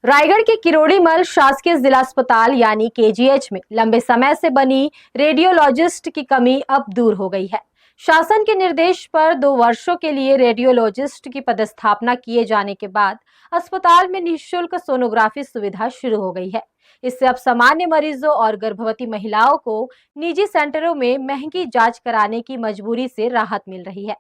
रायगढ़ के किरोड़ीमल शासकीय जिला अस्पताल यानी केजीएच में लंबे समय से बनी रेडियोलॉजिस्ट की कमी अब दूर हो गई है। शासन के निर्देश पर 2 वर्षों के लिए रेडियोलॉजिस्ट की पदस्थापना किए जाने के बाद अस्पताल में निःशुल्क सोनोग्राफी सुविधा शुरू हो गई है। इससे अब सामान्य मरीजों और गर्भवती महिलाओं को निजी सेंटरों में महंगी जांच कराने की मजबूरी से राहत मिल रही है।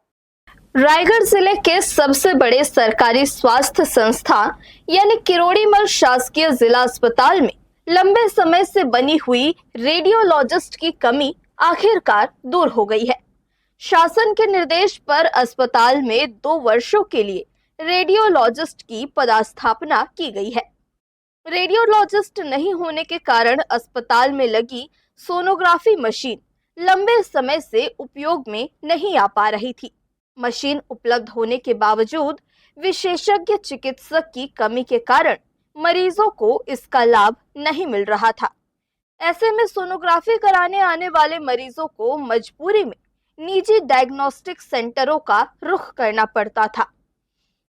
रायगढ़ जिले के सबसे बड़े सरकारी स्वास्थ्य संस्थान यानी किरोड़ीमल शासकीय जिला अस्पताल में लंबे समय से बनी हुई रेडियोलॉजिस्ट की कमी आखिरकार दूर हो गई है। शासन के निर्देश पर अस्पताल में 2 वर्षों के लिए रेडियोलॉजिस्ट की पदस्थापना की गई है। रेडियोलॉजिस्ट नहीं होने के कारण अस्पताल में लगी सोनोग्राफी मशीन लंबे समय से उपयोग में नहीं आ पा रही थी। मशीन उपलब्ध होने के बावजूद विशेषज्ञ चिकित्सक की कमी के कारण मरीजों को इसका लाभ नहीं मिल रहा था। ऐसे में सोनोग्राफी कराने आने वाले मरीजों को मजबूरी में निजी डायग्नोस्टिक सेंटरों का रुख करना पड़ता था,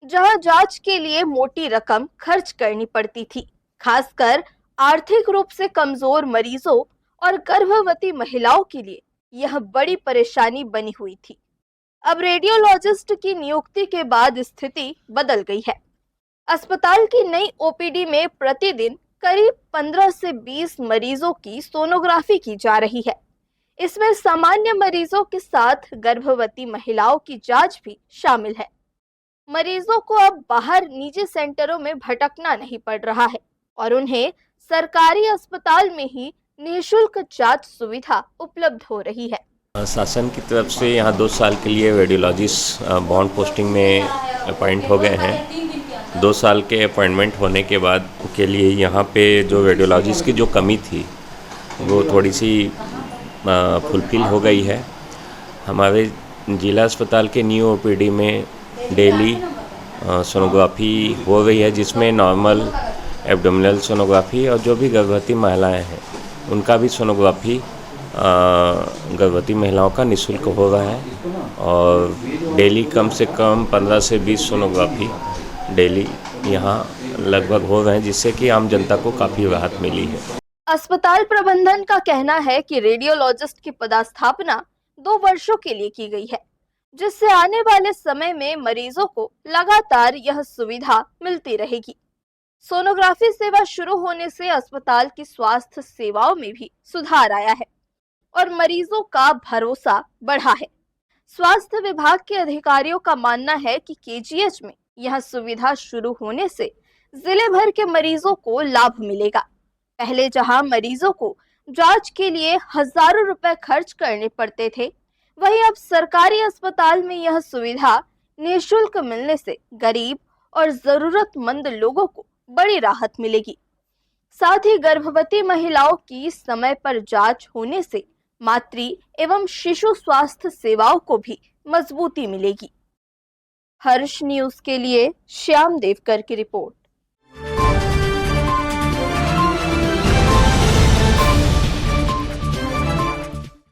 जहां जांच के लिए मोटी रकम खर्च करनी पड़ती थी। खासकर आर्थिक रूप से कमजोर मरीजों और गर्भवती महिलाओं के लिए यह बड़ी परेशानी बनी हुई थी। अब रेडियोलॉजिस्ट की नियुक्ति के बाद स्थिति बदल गई है। अस्पताल की नई ओपीडी में प्रतिदिन करीब 15 से 20 मरीजों की सोनोग्राफी की जा रही है। इसमें सामान्य मरीजों के साथ गर्भवती महिलाओं की जांच भी शामिल है। मरीजों को अब बाहर निजी सेंटरों में भटकना नहीं पड़ रहा है और उन्हें सरकारी अस्पताल में ही निःशुल्क जांच सुविधा उपलब्ध हो रही है। शासन की तरफ से यहाँ 2 साल के लिए रेडियोलॉजिस्ट बॉन्ड पोस्टिंग में अपॉइंट हो गए हैं। 2 साल के अपॉइंटमेंट होने के बाद के लिए यहाँ पे जो रेडियोलॉजिस्ट की जो कमी थी वो थोड़ी सी फुलफिल हो गई है। हमारे जिला अस्पताल के न्यू ओपीडी में डेली सोनोग्राफी हो रही है, जिसमें नॉर्मल एब्डोमिनल सोनोग्राफी और जो भी गर्भवती महिलाएं हैं उनका भी सोनोग्राफी गर्भवती महिलाओं का निःशुल्क हो रहा है और डेली कम से कम 15 से 20 सोनोग्राफी डेली यहाँ लगभग हो रहे हैं, जिससे कि आम जनता को काफ़ी राहत मिली है। अस्पताल प्रबंधन का कहना है कि रेडियोलॉजिस्ट की पदस्थापना 2 वर्षों के लिए की गई है, जिससे आने वाले समय में मरीजों को लगातार यह सुविधा मिलती रहेगी। सोनोग्राफी सेवा शुरू होने से अस्पताल की स्वास्थ्य सेवाओं में भी सुधार आया है और मरीजों का भरोसा बढ़ा है। स्वास्थ्य विभाग के अधिकारियों का मानना है कि केजीएच में यह सुविधा शुरू होने से जिले भर के मरीजों को लाभ मिलेगा। पहले जहां मरीजों को जांच के लिए हजारों रुपए खर्च करने पड़ते थे, वहीं अब सरकारी अस्पताल में यह सुविधा निःशुल्क मिलने से गरीब और जरूरतमंद लोगों को बड़ी राहत मिलेगी। साथ ही गर्भवती महिलाओं की समय पर जांच होने से मातृ एवं शिशु स्वास्थ्य सेवाओं को भी मजबूती मिलेगी। हर्ष न्यूज के लिए श्याम देवकर की रिपोर्ट।